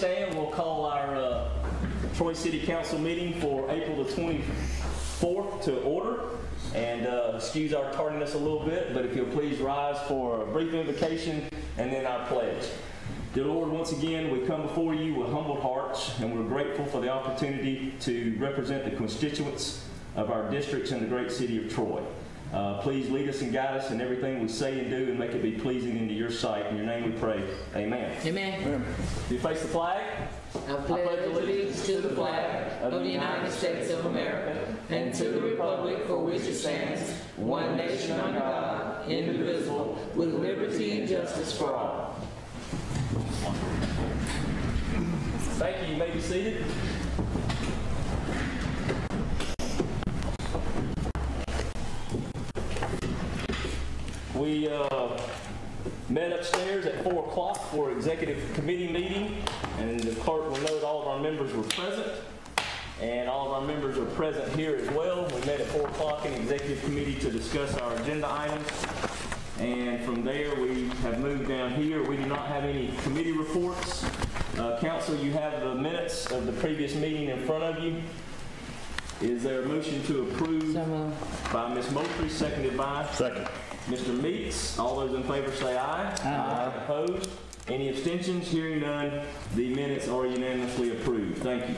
stand, we'll call our Troy City Council meeting for April the 24th to order. And excuse our tardiness a little bit, but if you'll please rise for a brief invocation and then our pledge. Dear Lord, once again, we come before you with humbled hearts, and we're grateful for the opportunity to represent the constituents of our districts in the great city of Troy. Please lead us and guide us in everything we say and do, and make it be pleasing into your sight. In your name we pray. Amen. Amen. Do you face the flag? I pledge allegiance to the flag of the United States of America and to the republic for which it stands, one nation under God, indivisible, with liberty and justice for all. Thank you. You may be seated. We met upstairs at 4 o'clock for executive committee meeting, and the clerk will note all of our members were present, and all of our members are present here as well. We met at 4 o'clock in executive committee to discuss our agenda items, and from there we have moved down here. We do not have any committee reports. Council, you have the minutes of the previous meeting in front of you. Is there a motion to approve by Ms. Moultrie, seconded by? Second. Mr. Meeks? All those in favor say aye. Aye. Opposed? Any abstentions? Hearing none, the minutes are unanimously approved. Thank you.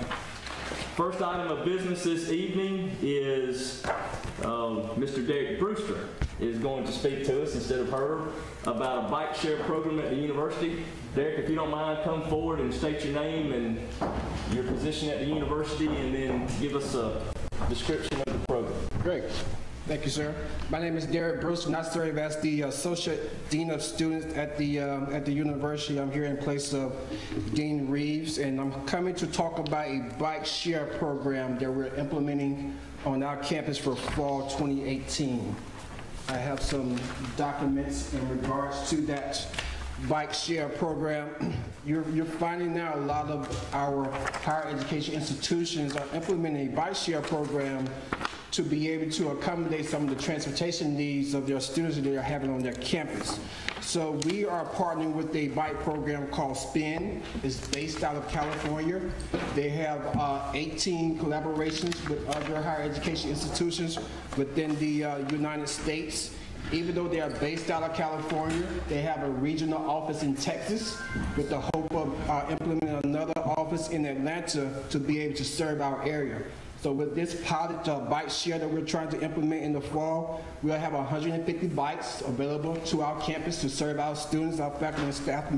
First item of business this evening is Mr. Derek Brewster is going to speak to us instead of Herb about a bike share program at the university. Derek, if you don't mind, come forward and state your name and your position at the university, and then give us a description of the program. Great. Thank you, sir. My name is Derek Brewster, and I serve as the Associate Dean of Students at the university. I'm here in place of Dean Reeves, and I'm coming to talk about a bike share program that we're implementing on our campus for fall 2018. I have some documents in regards to that bike share program. You're finding now a lot of our higher education institutions are implementing a bike share program to be able to accommodate some of the transportation needs of their students that they are having on their campus. So we are partnering with a bike program called SPIN. It's based out of California. They have 18 collaborations with other higher education institutions within the United States. Even though they are based out of California, they have a regional office in Texas with the hope of implementing another office in Atlanta to be able to serve our area. So with this pilot bike share that we're trying to implement in the fall, we'll have 150 bikes available to our campus to serve our students, our faculty and staff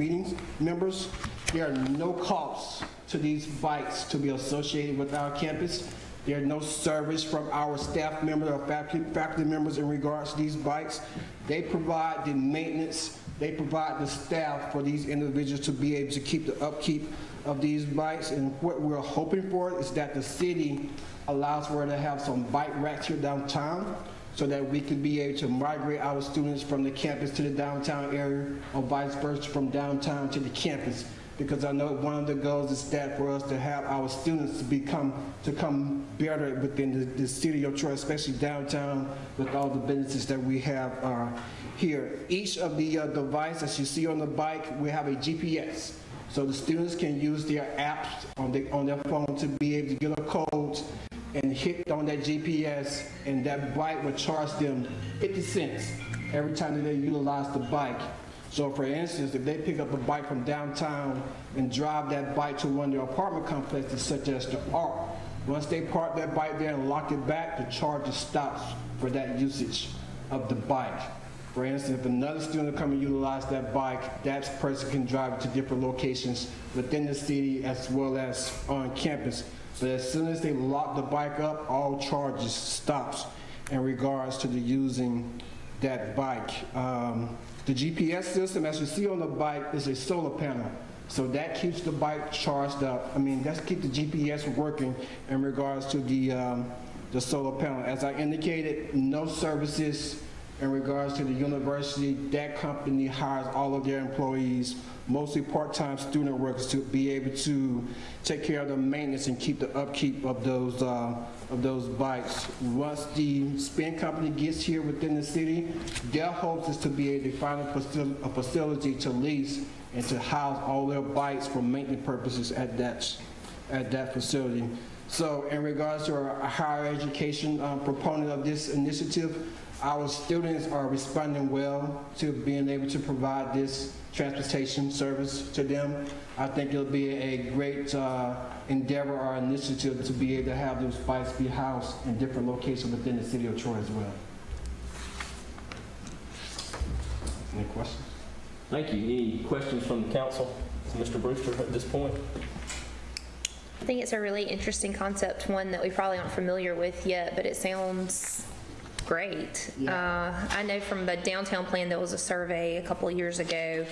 members. There are no costs to these bikes to be associated with our campus. There's no service from our staff members or faculty members in regards to these bikes. They provide the maintenance, they provide the staff for these individuals to be able to keep the upkeep of these bikes. And what we're hoping for is that the city allows for us to have some bike racks here downtown so that we can be able to migrate our students from the campus to the downtown area, or vice versa from downtown to the campus. Because I know one of the goals is that for us to have our students to come better within the city of Troy, especially downtown with all the businesses that we have here. Each of the devices you see on the bike, we have a GPS. So the students can use their apps on their phone to be able to get a code and hit on that GPS, and that bike will charge them 50 cents every time that they utilize the bike. So for instance, if they pick up a bike from downtown and drive that bike to one of their apartment complexes such as the ARC, once they park that bike there and lock it back, the charge stops for that usage of the bike. For instance, if another student come and utilize that bike, that person can drive it to different locations within the city as well as on campus. But as soon as they lock the bike up, all charges stops in regards to the using that bike. The GPS system, as you see on the bike, is a solar panel. So that keeps the bike charged up. I mean, that's keep the GPS working in regards to the solar panel. As I indicated, no services in regards to the university. That company hires all of their employees, mostly part-time student workers, to be able to take care of the maintenance and keep the upkeep of those bikes. Once the SPIN company gets here within the city, their hopes is to be able to find a facility to lease and to house all their bikes for maintenance purposes at that facility. So in regards to our higher education proponent of this initiative, our students are responding well to being able to provide this transportation service to them. I think it'll be a great endeavor or initiative to be able to have those bikes be housed in different locations within the city of Troy as well. Any questions? Thank you. Any questions from the council? Mr. Brewster at this point? I think it's a really interesting concept, one that we probably aren't familiar with yet, but it sounds great. I know from the downtown plan, there was a survey a couple of years ago,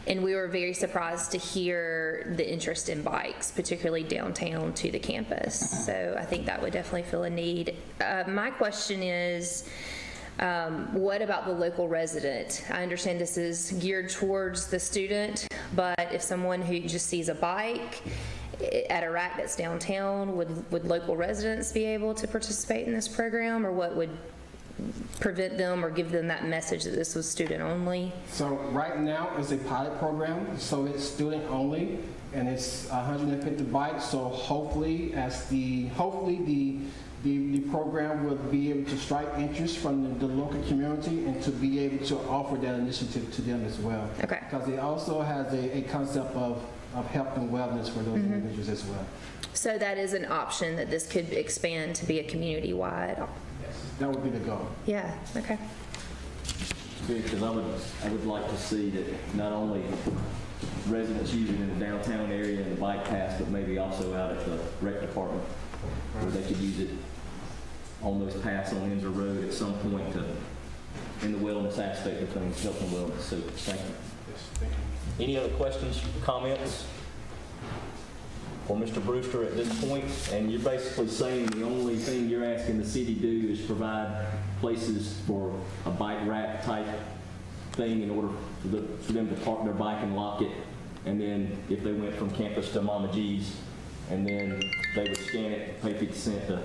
and we were very surprised to hear the interest in bikes, particularly downtown to the campus. So I think that would definitely fill a need. My question is, what about the local resident? I understand this is geared towards the student, but if someone who just sees a bike at a rack that's downtown, would local residents be able to participate in this program, or what would prevent them or give them that message that this was student only? So right now it's a pilot program, so it's student only, and it's 150 bikes. So hopefully, the program will be able to strike interest from the local community and to be able to offer that initiative to them as well. Okay. Because it also has a concept of health and wellness for those individuals as well. So that is an option, that this could expand to be a community-wide. Yes, that would be the goal. Yeah, okay. Good, because I would like to see that not only residents use it in the downtown area and the bike path, but maybe also out at the rec department, where they could use it on those paths on Windsor Road at some point in the wellness aspect of things, health and wellness. So thank you. Yes, thank you. Any other questions, comments for Mr. Brewster at this point? And you're basically saying the only thing you're asking the city to do is provide places for a bike rack type thing in order for them to park their bike and lock it, and then if they went from campus to Mama G's, and then they would scan it, pay 50 cents to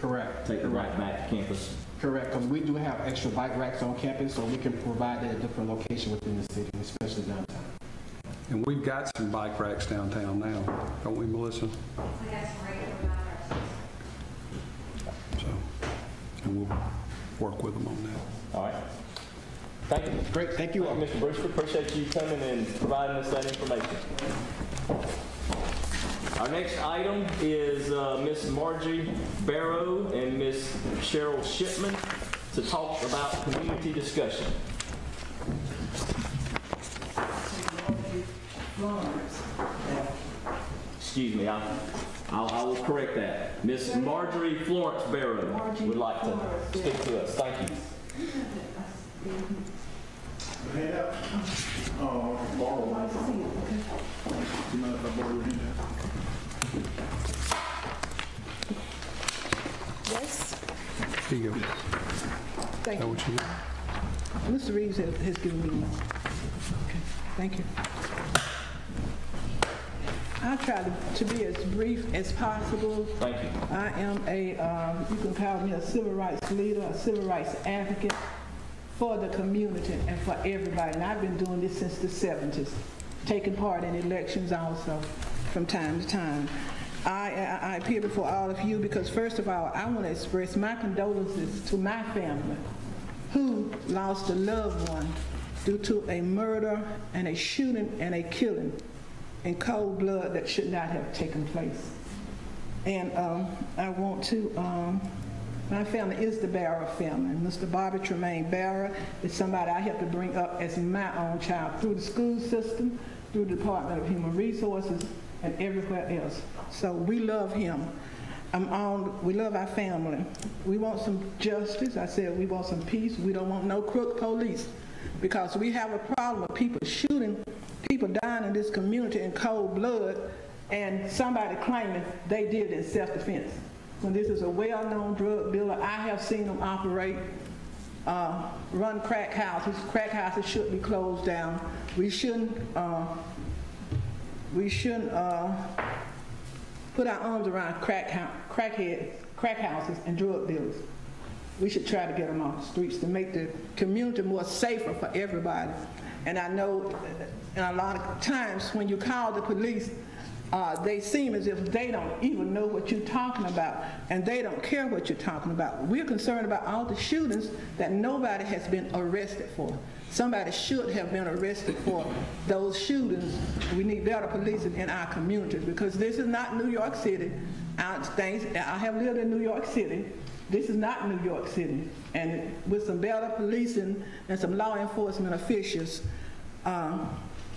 Correct. take the bike back to campus. Correct, because we do have extra bike racks on campus, so we can provide that at different locations within the city, especially downtown. And we've got some bike racks downtown now, don't we, Melissa? We got some regular bike racks. So, and we'll work with them on that. All right. Thank you. Great, thank you all. Thank you, Mr. Brewster. Appreciate you coming and providing us that information. Our next item is Miss Margie Barrow and Miss Cheryl Shipman to talk about community discussion. Excuse me, I will correct that. Miss Marjorie Florence Barrow would like to speak to us. Thank you. Head up. Borrow one. You mind if I borrow your hand? Yes. Here you go. Is Thank that you. what you need? Mr. Reeves has given me one. Okay. Thank you. I'll try to be as brief as possible. Thank you. I am you can call me a civil rights leader, a civil rights advocate for the community and for everybody. And I've been doing this since the 70s, taking part in elections also from time to time. I appear before all of you because, first of all, I want to express my condolences to my family who lost a loved one due to a murder and a shooting and a killing in cold blood that should not have taken place. And I want to, my family is the Barrow family. Mr. Bobby Tremaine Barrow is somebody I helped to bring up as my own child through the school system, through the Department of Human Resources, and everywhere else. So we love him. We love our family. We want some justice. I said we want some peace. We don't want no crook police, because we have a problem with people shooting, people dying in this community in cold blood, and somebody claiming they did it in self-defense. When this is a well-known drug dealer, I have seen them operate, run crack houses. Crack houses should be closed down. We shouldn't put our arms around crack houses and drug dealers. We should try to get them off the streets to make the community more safer for everybody. And I know a lot of times when you call the police, they seem as if they don't even know what you're talking about, and they don't care what you're talking about. We're concerned about all the shootings that nobody has been arrested for. Somebody should have been arrested for those shootings. We need better policing in our communities, because this is not New York City. I have lived in New York City. This is not New York City. And with some better policing and some law enforcement officials,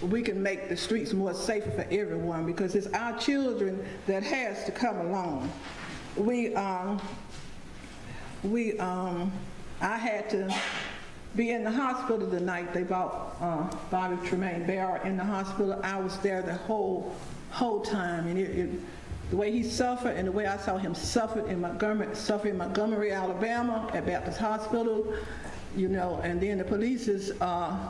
we can make the streets more safer for everyone, because it's our children that has to come along. I had to be in the hospital the night they brought Bobby Tremaine Barrow in the hospital. I was there the whole time, and the way he suffered and the way I saw him suffer in Montgomery, Alabama at Baptist Hospital, you know, and then the police is, I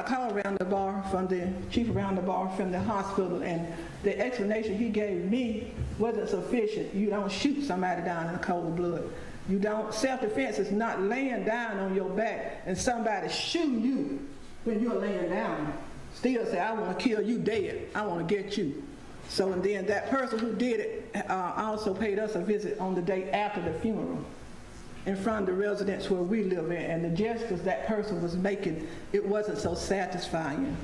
called Roundabar from the chief Roundabar from the hospital, and the explanation he gave me wasn't sufficient. You don't shoot somebody down in cold blood. You don't, self-defense is not laying down on your back and somebody shooting you when you're laying down. Still say, I want to kill you dead. I want to get you. So, and then that person who did it also paid us a visit on the day after the funeral in front of the residence where we live in, and the gestures that person was making, it wasn't so satisfying.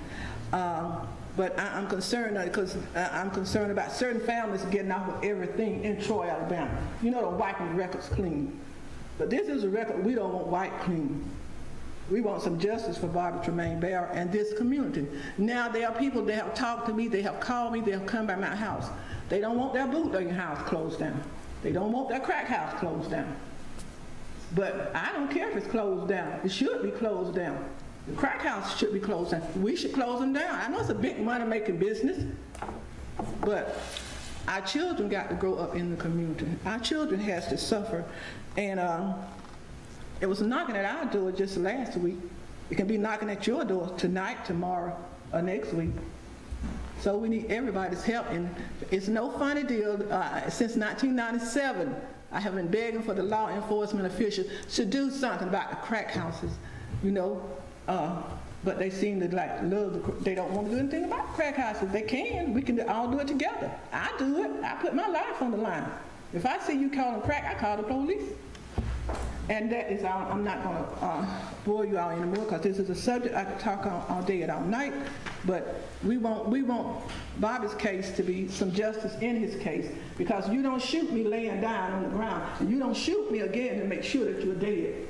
But I'm concerned because I'm concerned about certain families getting off of everything in Troy, Alabama. You know, they're wiping records clean. But this is a record we don't want wiped clean. We want some justice for Bobby Tremaine Barrow and this community. Now there are people that have talked to me, they have called me, they have come by my house. They don't want their bootlegging house closed down. They don't want their crack house closed down. But I don't care if it's closed down. It should be closed down. The crack house should be closed down. We should close them down. I know it's a big money-making business, but our children got to grow up in the community. Our children has to suffer. And it was knocking at our door just last week. It can be knocking at your door tonight, tomorrow, or next week. So we need everybody's help. And it's no funny deal. Since 1997, I have been begging for the law enforcement officials to do something about the crack houses, you know. But they seem to they don't want to do anything about crack houses. They can. We can all do it together. I do it. I put my life on the line. If I see you calling crack, I call the police. And that is all. I'm not going to bore you all anymore, because this is a subject I could talk on all day and all night. But we want Bobby's case to be some justice in his case, because you don't shoot me laying down on the ground, and you don't shoot me again to make sure that you're dead.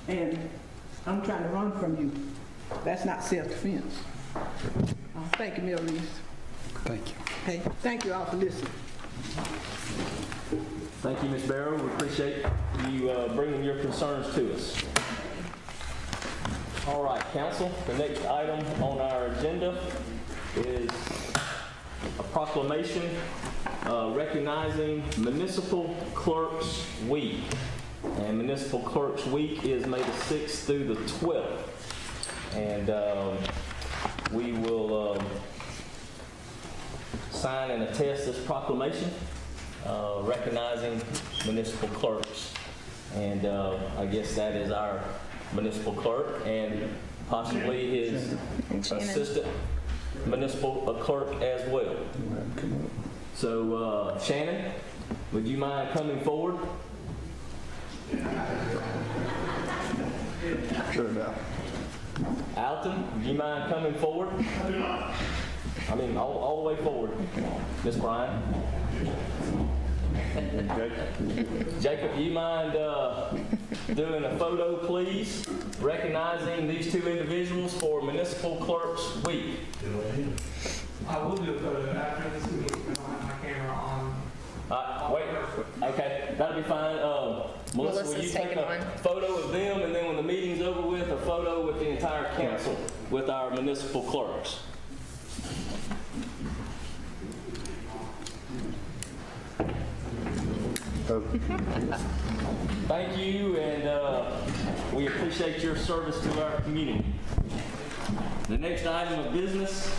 And I'm trying to run from you. That's not self-defense. Thank you, Mayor Reeves. Thank you. Hey, thank you all for listening. Thank you, Ms. Barrow. We appreciate you bringing your concerns to us. All right, council, the next item on our agenda is a proclamation recognizing Municipal Clerks Week. And Municipal Clerks Week is May the 6th through the 12th. And we will sign and attest this proclamation recognizing municipal clerks. And I guess that is our municipal clerk and possibly his assistant municipal clerk as well. So Shannon, would you mind coming forward? Sure enough. Alton, do you mind coming forward? I do not. I mean, all the way forward. Miss Bryan. Jacob, do you mind doing a photo, please, recognizing these two individuals for Municipal Clerks Week? I will do a photo after this meeting. I don't have my camera on. Wait, okay, that'll be fine. Melissa, will you take a photo of them, and then when the meeting's over with, a photo with the entire council, with our municipal clerks? Thank you, and we appreciate your service to our community. The next item of business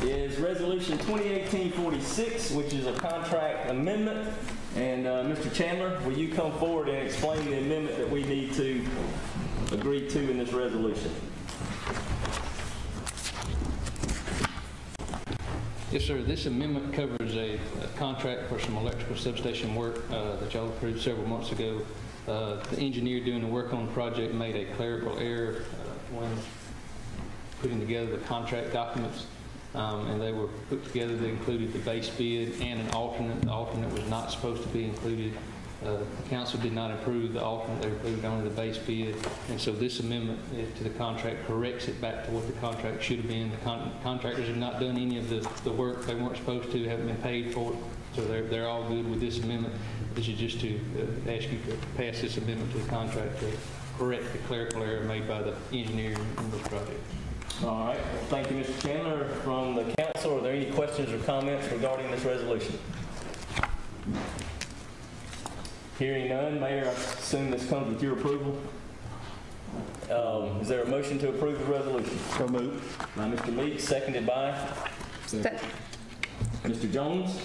is Resolution 2018-46, which is a contract amendment. And Mr. Chandler, will you come forward and explain the amendment that we need to agreed to in this resolution? Yes, sir. This amendment covers a contract for some electrical substation work that y'all approved several months ago. The engineer doing the work on the project made a clerical error when putting together the contract documents, and they were put together. They included the base bid and an alternate. The alternate was not supposed to be included. The council did not approve the alternate. They approved only the base bid. And so this amendment to the contract corrects it back to what the contract should have been. The contractors have not done any of the work they weren't supposed to, haven't been paid for it. So they're all good with this amendment. This is just to ask you to pass this amendment to the contract to correct the clerical error made by the engineer in this project. All right. Thank you, Mr. Chandler. From the council, are there any questions or comments regarding this resolution? Hearing none, Mayor, I assume this comes with your approval. Is there a motion to approve the resolution? So moved. By Mr. Meeks, seconded by Mr. Jones.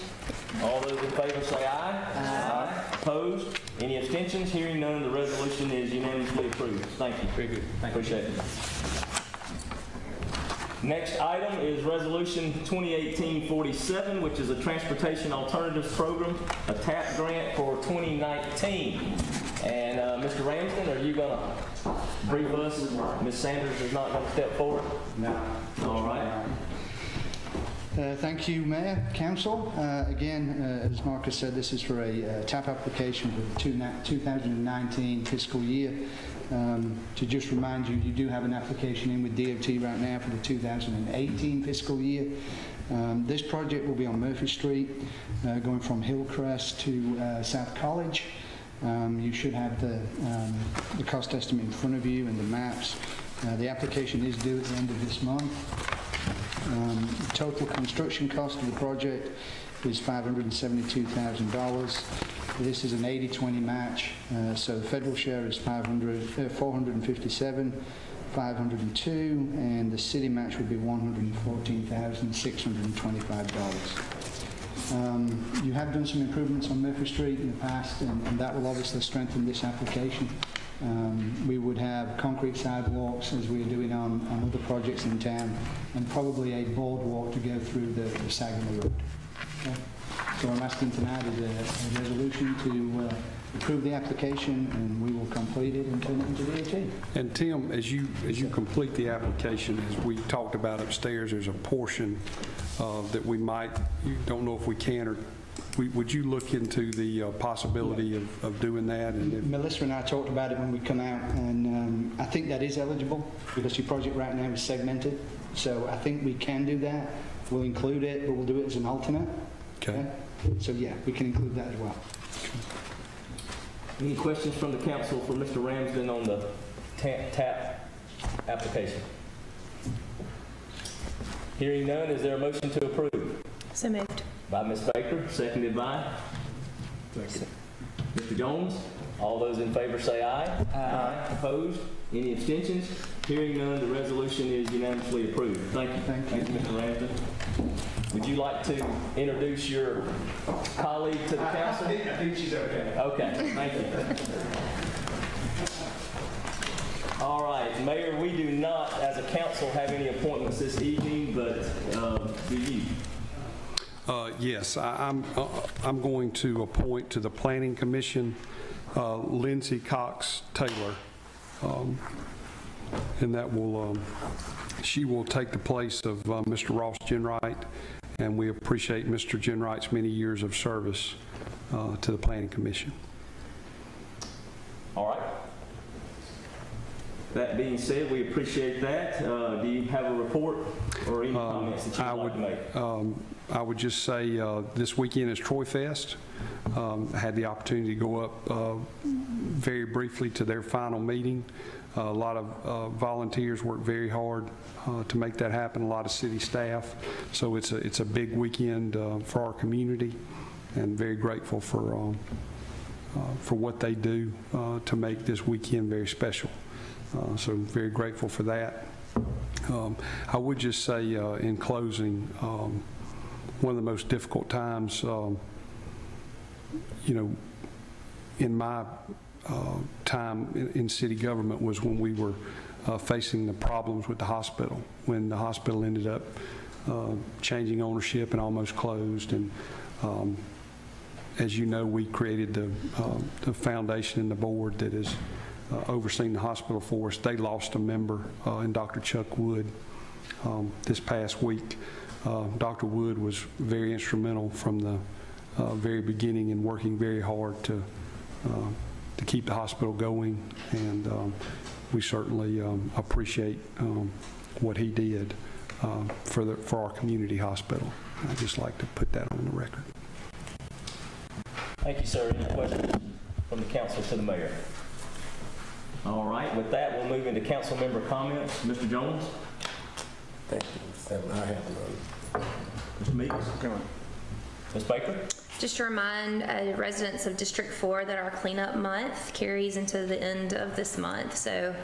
All those in favor say aye. Aye. Opposed? Any abstentions? Hearing none, the resolution is unanimously approved. Thank you. Very good. Thank you. Appreciate it. Next item is Resolution 2018-47, which is a Transportation Alternatives Program, a TAP grant for 2019. And Mr. Ramsden, are you going to brief us? Ms. Sanders is not going to step forward? No. All right. Thank you, Mayor, Council. Again, as Marcus said, this is for a TAP application for the 2019 fiscal year. To just remind you, you do have an application in with DOT right now for the 2018 fiscal year. This project will be on Murphy Street, going from Hillcrest to South College. You should have the cost estimate in front of you and the maps. The application is due at the end of this month. The total construction cost of the project is $572,000. This is an 80-20 match, so the federal share is $457,502, and the city match would be $114,625. You have done some improvements on Murphy Street in the past, and that will obviously strengthen this application. We would have concrete sidewalks, as we are doing on other projects in town, and probably a boardwalk to go through the Saginaw Road. Okay? So I'm asking tonight is a resolution to approve the application, and we will complete it and turn it into DOT. And Tim, as you complete the application, as we talked about upstairs, there's a portion that we might, you don't know if we can, or would you look into the possibility of doing that? And Melissa and I talked about it when we come out, and I think that is eligible because your project right now is segmented. So I think we can do that. We'll include it, but we'll do it as an alternate. Okay. So yeah, we can include that as well. Any questions from the council for Mr. Ramsden on the TAP application? Hearing none, is there a motion to approve? So moved. By Ms. Baker, seconded by? Second. Mr. Jones? All those in favor say aye. Aye. Opposed? Any abstentions? Hearing none, the resolution is unanimously approved. Thank you. Thank you, Mr. Ramsden. Would you like to introduce your colleague to the council? I think she's okay. Okay, thank you. All right, Mayor, we do not, as a council, have any appointments this evening, but do you? Yes, I'm going to appoint to the Planning Commission Lindsay Cox Taylor, and that will she will take the place of Mr. Ross Jenwright, and we appreciate Mr. Jenwright's many years of service to the Planning Commission. All right. That being said, we appreciate that. Do you have a report or any comments that you'd like to make? I would just say this weekend is Troy Fest. I had the opportunity to go up very briefly to their final meeting. A lot of volunteers worked very hard to make that happen, a lot of city staff. So it's a big weekend for our community, and very grateful for what they do to make this weekend very special. So very grateful for that. I would just say in closing, one of the most difficult times, in my time in city government was when we were facing the problems with the hospital, when the hospital ended up changing ownership and almost closed. And as you know, we created the foundation and the board that is overseeing the hospital for us. They lost a member in Dr. Chuck Wood this past week. Dr. Wood was very instrumental from the very beginning and working very hard to keep the hospital going, and we certainly appreciate what he did for our community hospital. I'd just like to put that on the record. Thank you, sir. Any questions from the council to the mayor? All right, with that, we'll move into council member comments. Mr. Jones? Thank you. I have none. Mr. Meeks? Ms. Baker? Just to remind residents of District 4 that our cleanup month carries into the end of this month. So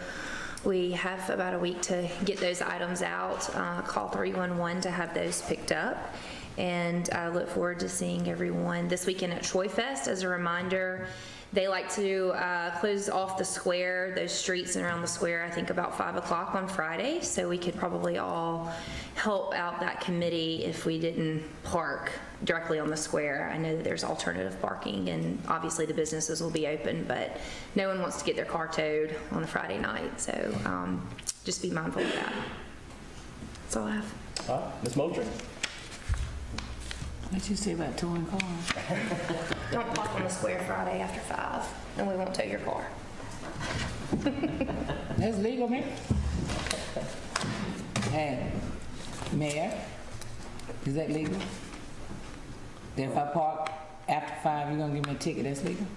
we have about a week to get those items out. Call 311 to have those picked up. And I look forward to seeing everyone this weekend at Troy Fest. As a reminder, they like to close off the square, those streets and around the square, I think about 5 o'clock on Friday. So we could probably all help out that committee if we didn't park directly on the square. I know that there's alternative parking and obviously the businesses will be open, but no one wants to get their car towed on a Friday night. So just be mindful of that. That's all I have. All right, Ms. Moultrie? What you say about towing cars? Don't park on the square Friday after 5, and we won't tow your car. That's legal, man. Hey, Mayor, is that legal? That if I park after 5, you're gonna give me a ticket? That's legal?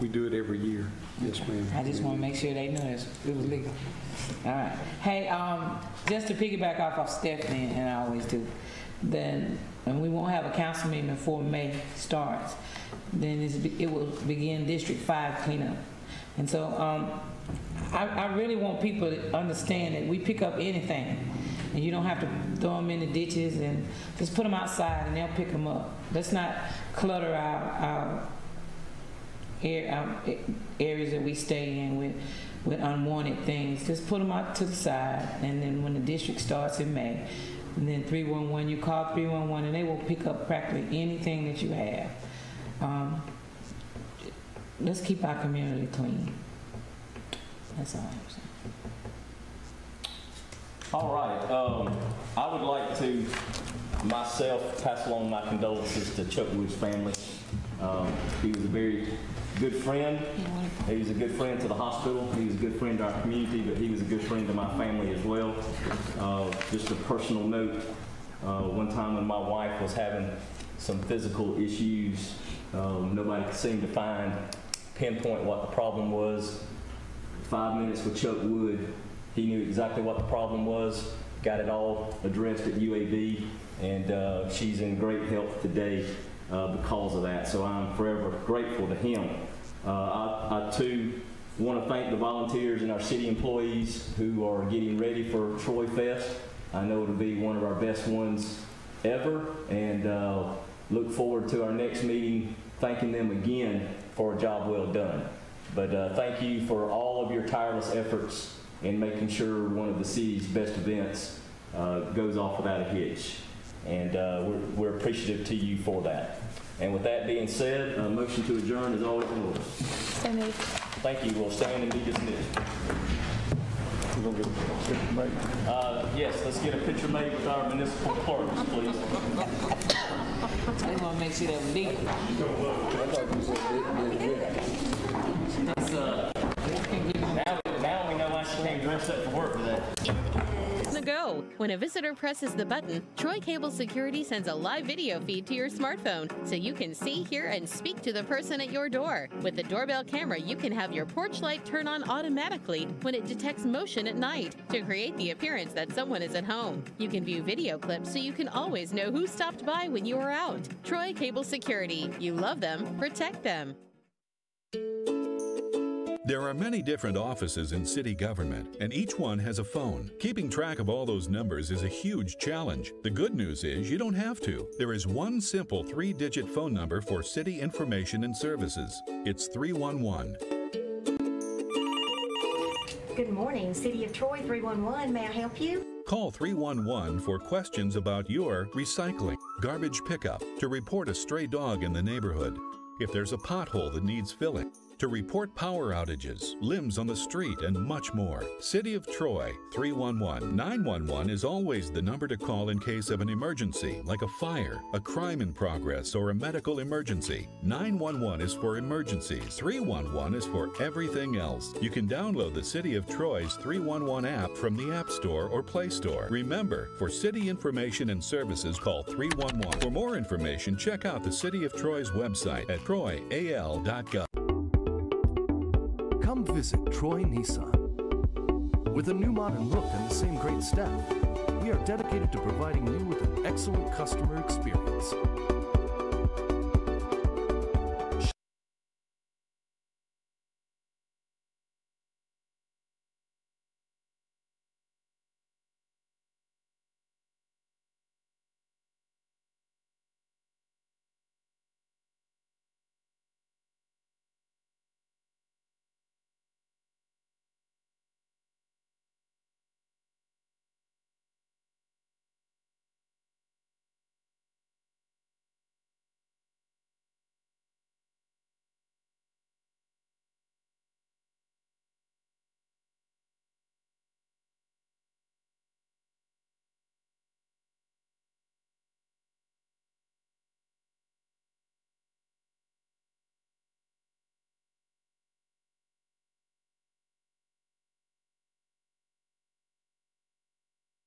We do it every year. Yes, ma'am. I just want to make sure they know it was legal. All right. Hey, just to piggyback off of Stephanie, and I always do, then and we won't have a council meeting before May starts. Then it will begin District 5 cleanup. And so I really want people to understand that we pick up anything, and you don't have to throw them in the ditches, and just put them outside and they'll pick them up. Let's not clutter our areas that we stay in with unwanted things. Just put them out to the side, and then when the district starts in May, and then 311, you call 311 and they will pick up practically anything that you have. Let's keep our community clean. That's all I'm saying. All right. I would like to myself pass along my condolences to Chuck Wood's family. He was a very good friend. He was a good friend to the hospital. He was a good friend to our community, but he was a good friend to my family as well. Just a personal note, one time when my wife was having some physical issues, nobody could seem to pinpoint what the problem was. 5 minutes with Chuck Wood, he knew exactly what the problem was, got it all addressed at UAB, and she's in great health today because of that. So I'm forever grateful to him. I too want to thank the volunteers and our city employees who are getting ready for Troy Fest. I know it'll be one of our best ones ever, and look forward to our next meeting, thanking them again for a job well done. But thank you for all of your tireless efforts in making sure one of the city's best events goes off without a hitch. And we're appreciative to you for that. And with that being said, a motion to adjourn is always in order. So moved. Thank you. We'll stand and be dismissed. Yes, let's get a picture made with our municipal clerks, please. I just want to make sure that we legal. Now we know why she came dressed up for work today. Go. When a visitor presses the button, Troy Cable Security sends a live video feed to your smartphone so you can see, hear, and speak to the person at your door. With the doorbell camera, you can have your porch light turn on automatically when it detects motion at night to create the appearance that someone is at home. You can view video clips so you can always know who stopped by when you were out. Troy Cable Security. You love them, protect them. There are many different offices in city government, and each one has a phone. Keeping track of all those numbers is a huge challenge. The good news is you don't have to. There is one simple 3-digit phone number for city information and services. It's 311. Good morning, City of Troy 311. May I help you? Call 311 for questions about your recycling, garbage pickup, to report a stray dog in the neighborhood, if there's a pothole that needs filling, to report power outages, limbs on the street, and much more. City of Troy 311. 911 is always the number to call in case of an emergency, like a fire, a crime in progress, or a medical emergency. 911 is for emergencies. 311 is for everything else. You can download the City of Troy's 311 app from the App Store or Play Store. Remember, for city information and services, call 311. For more information, check out the City of Troy's website at troyal.gov. Come visit Troy Nissan. With a new modern look and the same great staff, we are dedicated to providing you with an excellent customer experience.